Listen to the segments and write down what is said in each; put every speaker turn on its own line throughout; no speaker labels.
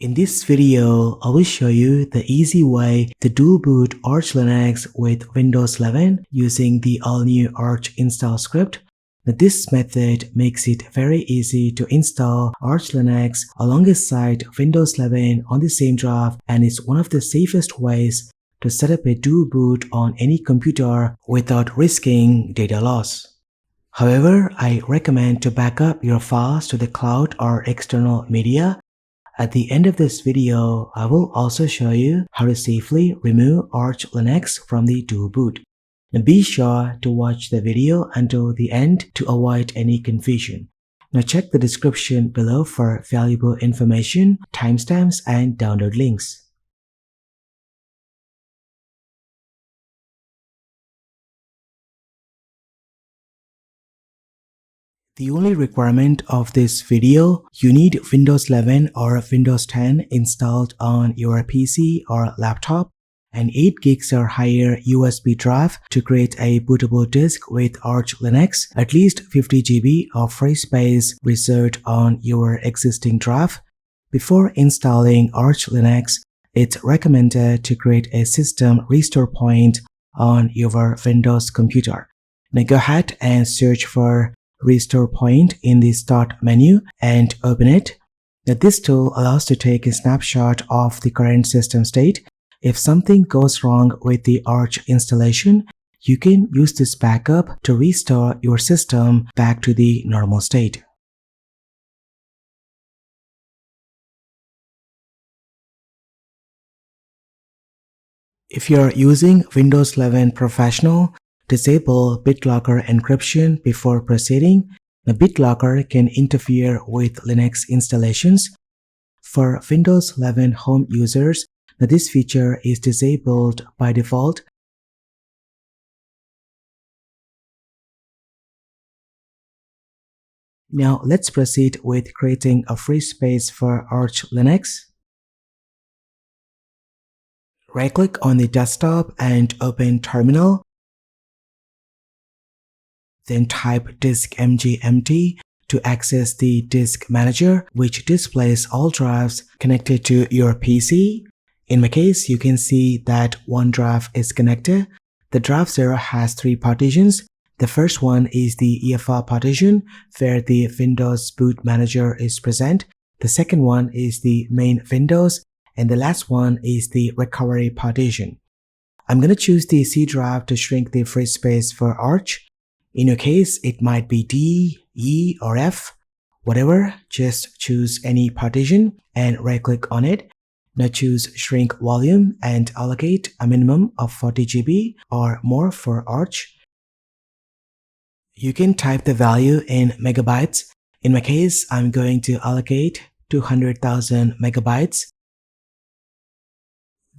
In this video, I will show you the easy way to dual boot Arch Linux with Windows 11 using the all-new ArchInstall script. Now, this method makes it very easy to install Arch Linux alongside Windows 11 on the same drive, and is one of the safest ways to set up a dual boot on any computer without risking data loss. However, I recommend to back up your files to the cloud or external media. At the end of this video, I will also show you how to safely remove Arch Linux from the dual boot. Now be sure to watch the video until the end to avoid any confusion. Now check the description below for valuable information, timestamps, and download links. The only requirement of this video, you need Windows 11 or Windows 10 installed on your PC or laptop, and 8 gigs or higher USB drive to create a bootable disk with Arch Linux, at least 50 GB of free space reserved on your existing drive. Before installing Arch Linux, it's recommended to create a system restore point on your Windows computer. Now go ahead and search for Restore Point in the Start menu and open it. Now, this tool allows to take a snapshot of the current system state. If something goes wrong with the Arch installation, you can use this backup to restore your system back to the normal state. If you're using Windows 11 Professional, disable BitLocker encryption before proceeding. The BitLocker can interfere with Linux installations. For Windows 11 home users, this feature is disabled by default. Now let's proceed with creating a free space for Arch Linux. Right-click on the desktop and open Terminal. Then type diskmg empty to access the disk manager, which displays all drives connected to your PC. In my case, you can see that one drive is connected. The drive 0 has 3 partitions. The first one is the UEFI partition, where the Windows boot manager is present. The second one is the main Windows, and the last one is the recovery partition. I'm going to choose the C drive to shrink the free space for Arch. In your case, it might be D, E, or F, whatever. Just choose any partition and right-click on it. Now choose Shrink Volume and allocate a minimum of 40 GB or more for Arch. You can type the value in megabytes. In my case, I'm going to allocate 200,000 megabytes.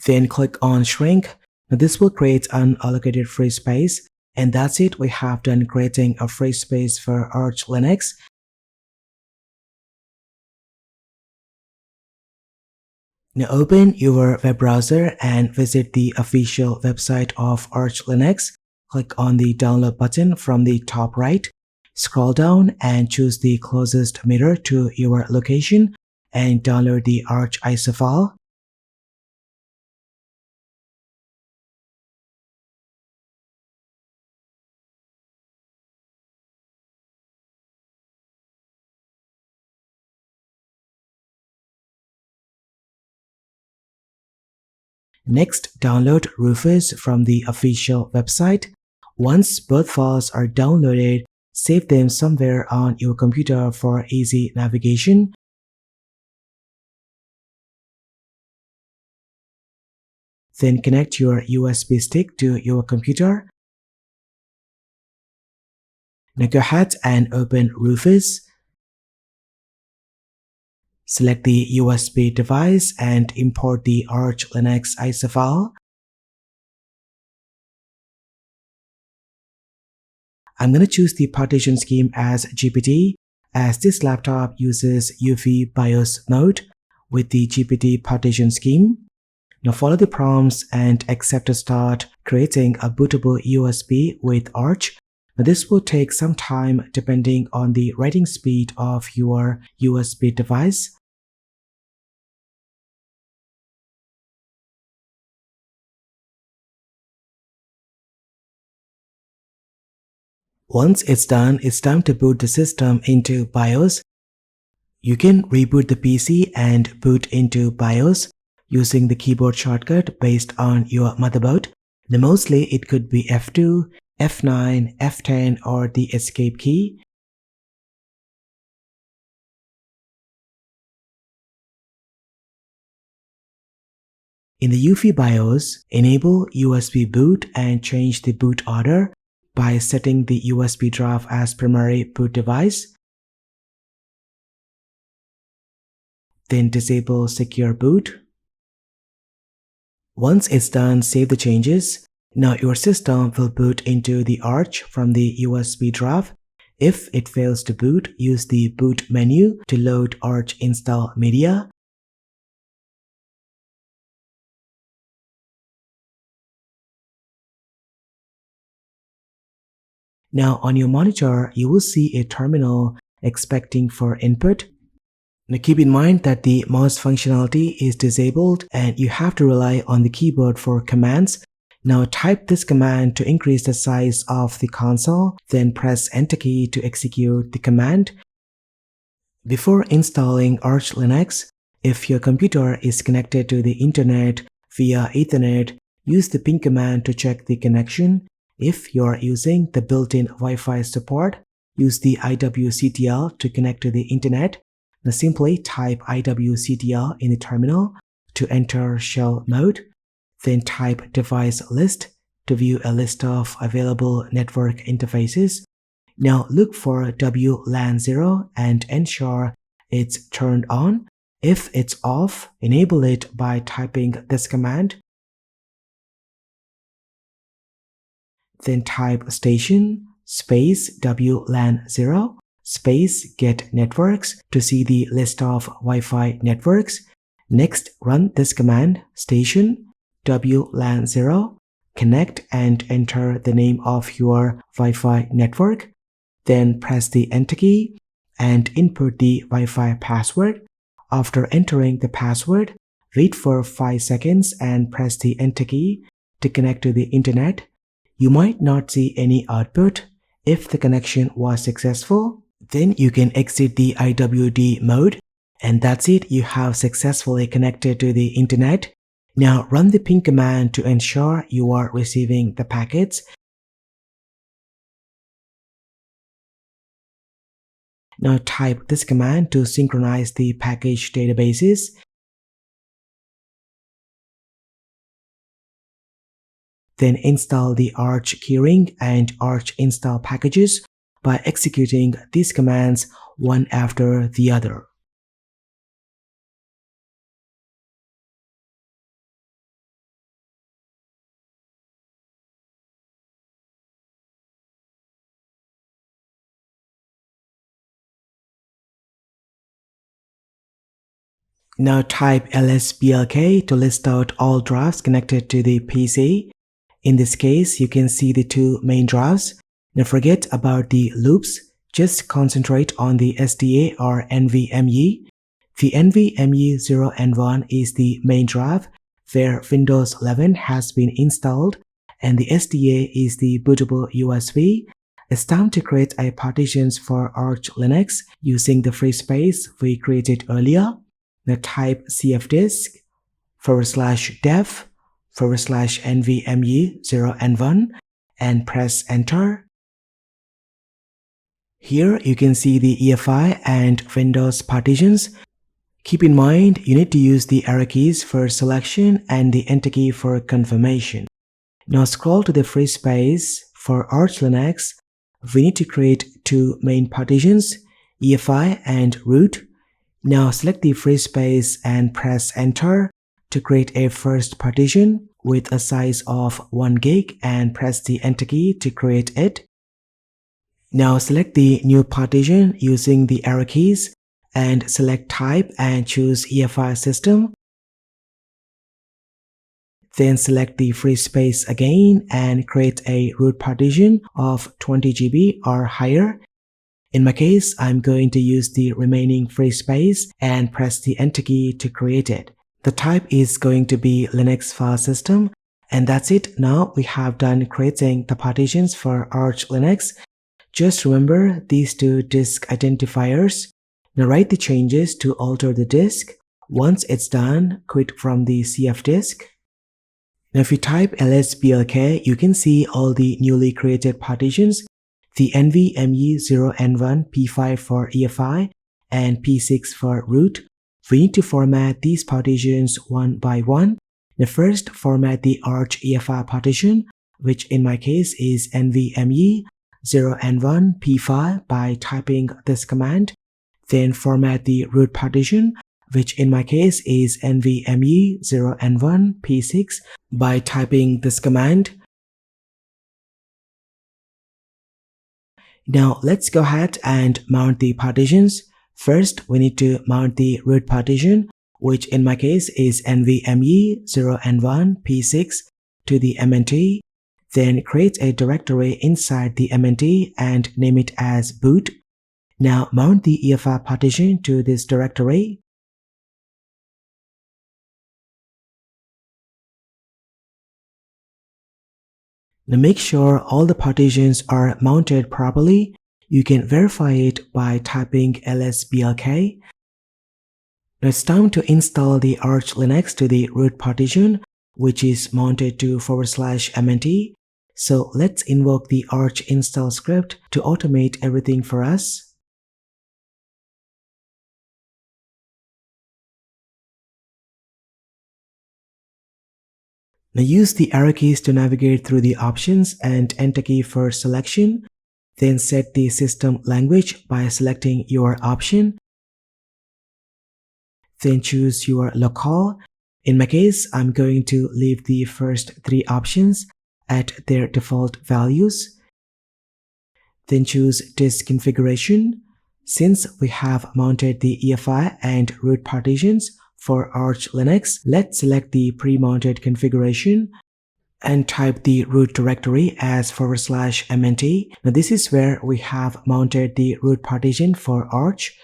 Then click on Shrink. Now this will create an allocated free space. And that's it, we have done creating a free space for Arch Linux. Now open your web browser and visit the official website of Arch Linux. Click on the download button from the top right. Scroll down and choose the closest mirror to your location and download the Arch ISO file. Next, download Rufus from the official website. Once both files are downloaded, save them somewhere on your computer for easy navigation. Then connect your USB stick to your computer. Now go ahead and open Rufus. Select the USB device and import the Arch Linux ISO file. I'm going to choose the partition scheme as GPT, as this laptop uses UEFI BIOS mode with the GPT partition scheme. Now follow the prompts and accept to start creating a bootable USB with Arch. Now this will take some time depending on the writing speed of your USB device. Once it's done, it's time to boot the system into BIOS. You can reboot the PC and boot into BIOS using the keyboard shortcut based on your motherboard. Now, mostly it could be F2, F9, F10 or the escape key. In the UEFI BIOS, enable USB boot and change the boot order by setting the USB drive as primary boot device. Then disable secure boot. Once it's done, save the changes. Now your system will boot into the Arch from the USB drive. If it fails to boot, use the boot menu to load Arch install media. Now on your monitor, you will see a terminal expecting for input. Now keep in mind that the mouse functionality is disabled and you have to rely on the keyboard for commands. Now type this command to increase the size of the console, then press Enter key to execute the command. Before installing Arch Linux, if your computer is connected to the internet via Ethernet, use the ping command to check the connection. If you are using the built-in Wi-Fi support, use the iWCTL to connect to the internet. Now simply type iWCTL in the terminal to enter shell mode. Then type device list to view a list of available network interfaces. Now look for WLAN 0 and ensure it's turned on. If it's off, enable it by typing this command. Then type station space WLAN 0 space get networks to see the list of Wi-Fi networks. Next, run this command station WLAN 0 connect and enter the name of your Wi-Fi network. Then press the Enter key and input the Wi-Fi password. After entering the password, wait for 5 seconds and press the Enter key to connect to the internet. You might not see any output. If the connection was successful, then you can exit the IWD mode. And that's it, you have successfully connected to the internet. Now run the ping command to ensure you are receiving the packets. Now type this command to synchronize the package databases. Then install the Arch keyring and Arch install packages by executing these commands one after the other. Now type lsblk to list out all drives connected to the PC. In this case, you can see the two main drives. Now forget about the loops, just concentrate on the SDA or NVMe. The NVMe 0 and 1 is the main drive where Windows 11 has been installed, and the SDA is the bootable USB. It's time to create a partitions for Arch Linux using the free space we created earlier. Now type cfdisk/dev/NVMe 0 and 1 and press Enter. Here you can see the UEFI and Windows partitions. Keep in mind you need to use the arrow keys for selection and the Enter key for confirmation. Now scroll to the free space. For Arch Linux, we need to create two main partitions, UEFI and root. Now select the free space and press Enter to create a first partition with a size of 1 gig and press the Enter key to create it. Now select the new partition using the arrow keys and select type and choose UEFI System. Then select the free space again and create a root partition of 20 GB or higher. In my case, I'm going to use the remaining free space and press the Enter key to create it. The type is going to be Linux file system, and that's it. Now we have done creating the partitions for Arch Linux. Just remember these two disk identifiers. Now write the changes to alter the disk. Once it's done, quit from the CF disk. Now if you type lsblk, you can see all the newly created partitions, the NVMe0N1 P5 for EFI and P6 for root. We need to format these partitions one by one. Now first, format the Arch EFI partition, which in my case is NVMe0N1 P5 by typing this command. Then format the root partition, which in my case is NVMe0N1 P6 by typing this command. Now let's go ahead and mount the partitions. First, we need to mount the root partition, which in my case is NVMe0N1 P6 to the MNT. Then create a directory inside the MNT and name it as boot. Now mount the EFI partition to this directory. Now make sure all the partitions are mounted properly. You can verify it by typing lsblk. Now it's time to install the Arch Linux to the root partition, which is mounted to /MNT. So let's invoke the ArchInstall script to automate everything for us. Now use the arrow keys to navigate through the options and enter key for selection. Then set the system language by selecting your option. Then choose your locale. In my case, I'm going to leave the first three options at their default values. Then choose disk configuration. Since we have mounted the EFI and root partitions for Arch Linux, let's select the pre-mounted configuration and type the root directory as /MNT. Now this is where we have mounted the root partition for Arch.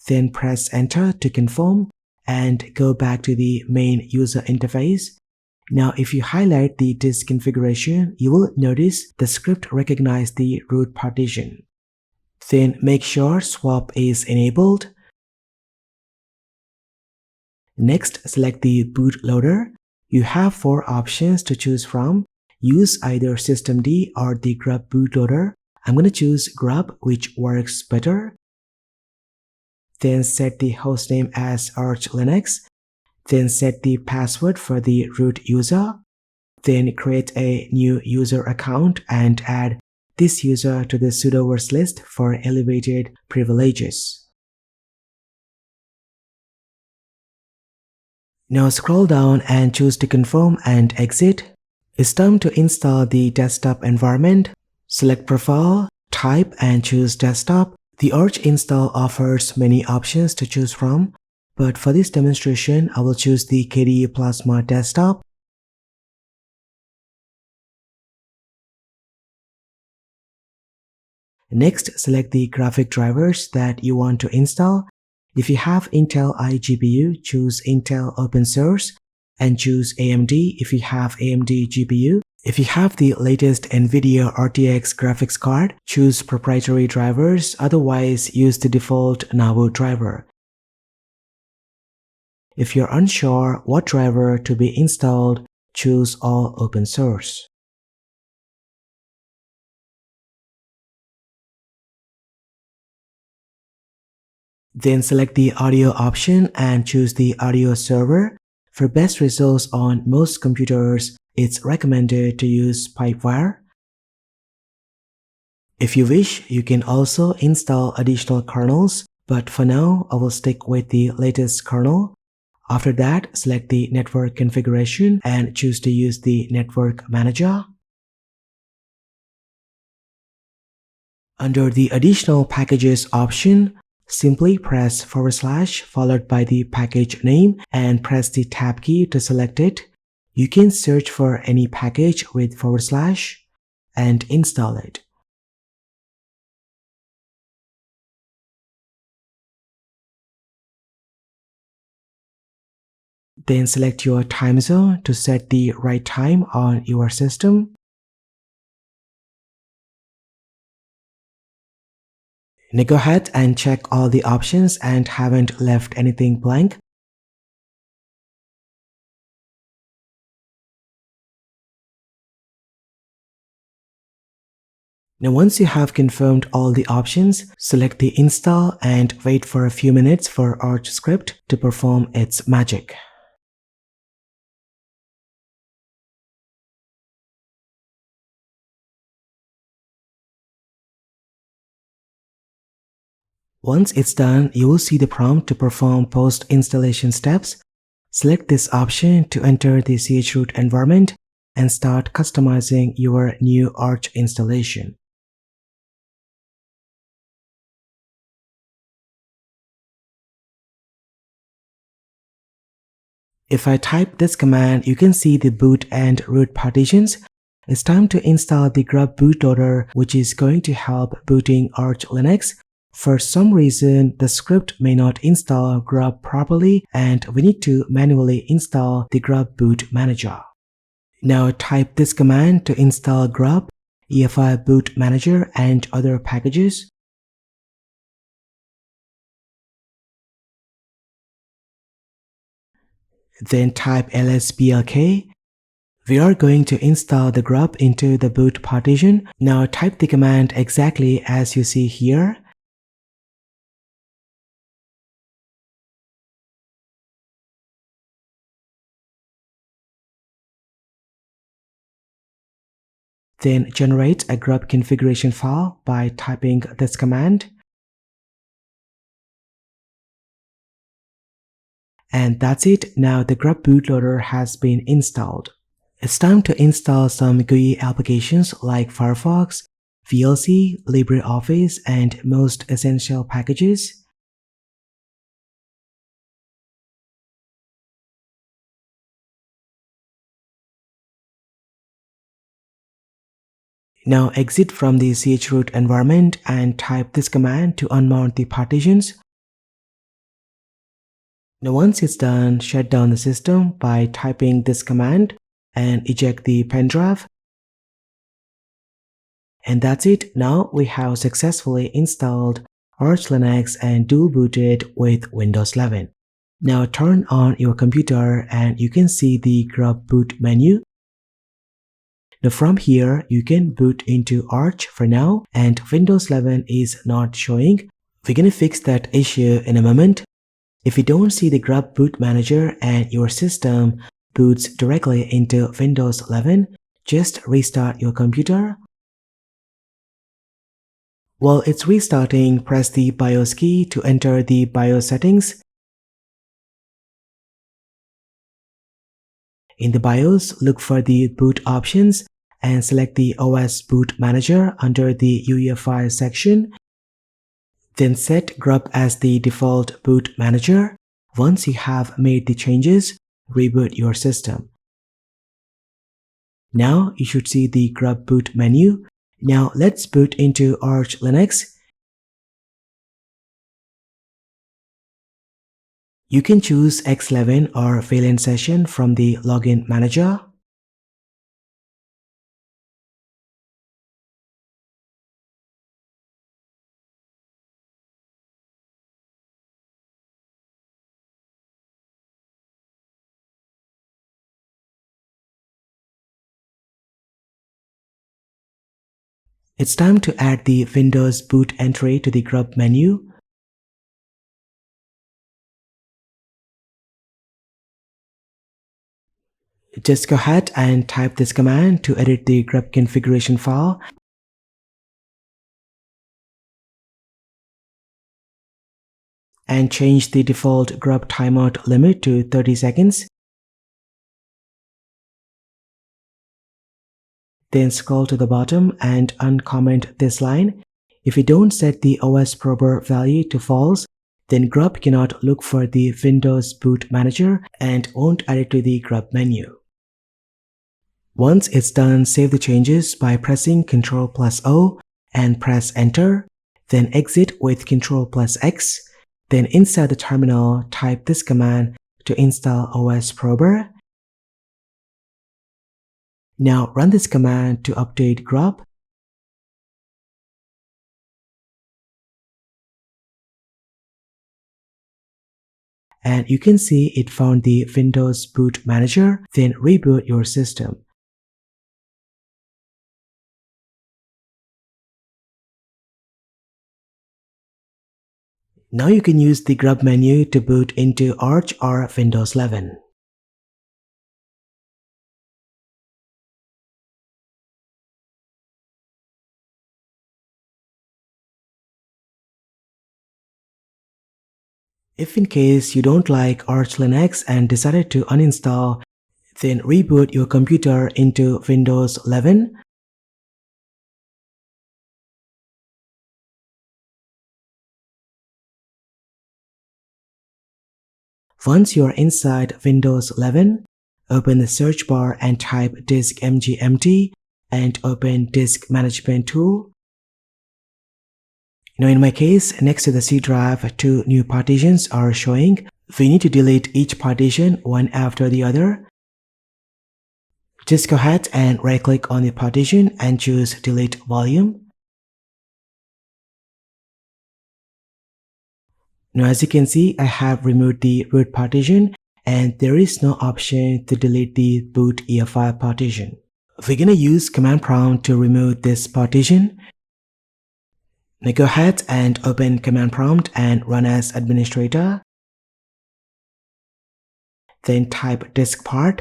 Then press enter to confirm and go back to the main user interface. Now if you highlight the disk configuration, you will notice the script recognizes the root partition. Then make sure swap is enabled. Next, select the bootloader. You have four options to choose from. Use either systemd or the Grub bootloader. I'm going to choose Grub, which works better. Then set the hostname as Arch Linux. Then set the password for the root user. Then create a new user account and add this user to the sudoers list for elevated privileges. Now scroll down and choose to confirm and exit. It's time to install the desktop environment. Select Profile, Type and choose Desktop. The ArchInstall offers many options to choose from, but for this demonstration, I will choose the KDE Plasma Desktop. Next, select the graphic drivers that you want to install. If you have Intel iGPU, choose Intel Open Source and choose AMD if you have AMD GPU. If you have the latest NVIDIA RTX graphics card, choose proprietary drivers, otherwise use the default Navu driver. If you're unsure what driver to be installed, choose All Open Source. Then select the audio option and choose the audio server. For best results on most computers, it's recommended to use Pipewire. If you wish, you can also install additional kernels, but for now, I will stick with the latest kernel. After that, select the network configuration and choose to use the network manager. Under the additional packages option, simply press / followed by the package name and press the tab key to select it. You can search for any package with / and install it. Then select your time zone to set the right time on your system. Now go ahead and check all the options and haven't left anything blank. Now once you have confirmed all the options, select the install and wait for a few minutes for Arch script to perform its magic. Once it's done, you will see the prompt to perform post-installation steps. Select this option to enter the chroot environment and start customizing your new Arch installation. If I type this command, you can see the boot and root partitions. It's time to install the Grub bootloader, which is going to help booting Arch Linux. For some reason, the script may not install Grub properly and we need to manually install the Grub boot manager. Now type this command to install Grub, UEFI boot manager and other packages. Then type lsblk. We are going to install the Grub into the boot partition. Now type the command exactly as you see here. Then generate a Grub configuration file by typing this command. And that's it. Now the Grub bootloader has been installed. It's time to install some GUI applications like Firefox, VLC, LibreOffice, and most essential packages. Now exit from the chroot environment and type this command to unmount the partitions. Now once it's done, shut down the system by typing this command and eject the pen drive. And that's it. Now we have successfully installed Arch Linux and dual booted with Windows 11. Now turn on your computer and you can see the Grub boot menu. Now from here, you can boot into Arch for now and Windows 11 is not showing. We're gonna fix that issue in a moment. If you don't see the Grub boot manager and your system boots directly into Windows 11, just restart your computer. While it's restarting, press the BIOS key to enter the BIOS settings. In the BIOS, look for the boot options and select the OS boot manager under the UEFI section. Then set Grub as the default boot manager. Once you have made the changes, reboot your system. Now you should see the Grub boot menu. Now let's boot into Arch Linux. You can choose X11 or VLAN session from the login manager. It's time to add the Windows boot entry to the Grub menu. Just go ahead and type this command to edit the Grub configuration file. And change the default Grub timeout limit to 30 seconds. Then scroll to the bottom and uncomment this line. If you don't set the OS prober value to false, then Grub cannot look for the Windows boot manager and won't add it to the Grub menu. Once it's done, save the changes by pressing Ctrl+O and press enter. Then exit with Ctrl+X. Then inside the terminal, type this command to install OS prober. Now run this command to update Grub. and you can see it found the Windows Boot Manager. Then reboot your system. Now you can use the Grub menu to boot into Arch or Windows 11. If in case you don't like Arch Linux and decided to uninstall, then reboot your computer into Windows 11. Once you are inside Windows 11, open the search bar and type diskmgmt and open Disk Management Tool. Now in my case, next to the C drive, 2 new partitions are showing. We need to delete each partition one after the other. Just go ahead and right-click on the partition and choose Delete Volume. Now as you can see, I have removed the root partition and there is no option to delete the boot UEFI partition. We're gonna use command prompt to remove this partition. Now go ahead and open command prompt and run as administrator. Then type diskpart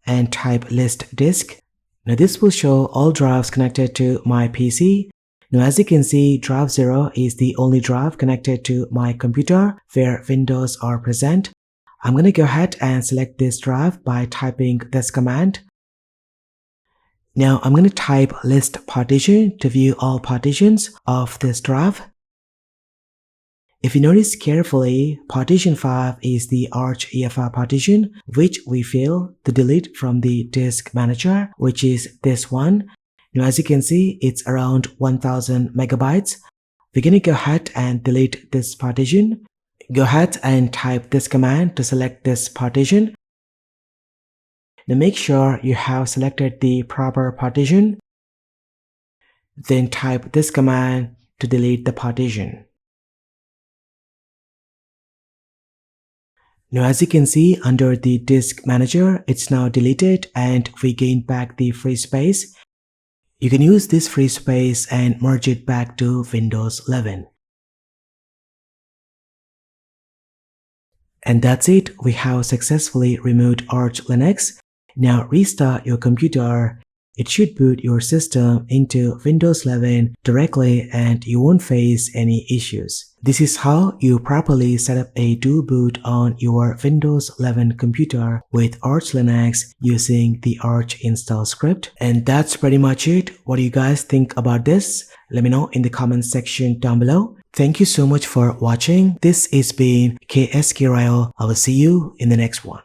and type list disk. Now this will show all drives connected to my PC. Now as you can see, drive 0 is the only drive connected to my computer where Windows are present. I'm going to go ahead and select this drive by typing this command. Now I'm going to type list partition to view all partitions of this drive. If you notice carefully, partition 5 is the Arch UEFI partition, which we failed to delete from the disk manager, which is this one. Now as you can see, it's around 1000 megabytes. We're going to go ahead and delete this partition. Go ahead and type this command to select this partition. Now make sure you have selected the proper partition. Then type this command to delete the partition. Now as you can see, under the disk manager, it's now deleted and we gained back the free space. You can use this free space and merge it back to Windows 11. And that's it. We have successfully removed Arch Linux. Now restart your computer. It should boot your system into Windows 11 directly and you won't face any issues. This is how you properly set up a do boot on your Windows 11 computer with Arch Linux using the ArchInstall script. And that's pretty much it. What do you guys think about this? Let me know in the comments section down below. Thank you so much for watching. This has been KSK Ryle. I will see you in the next one.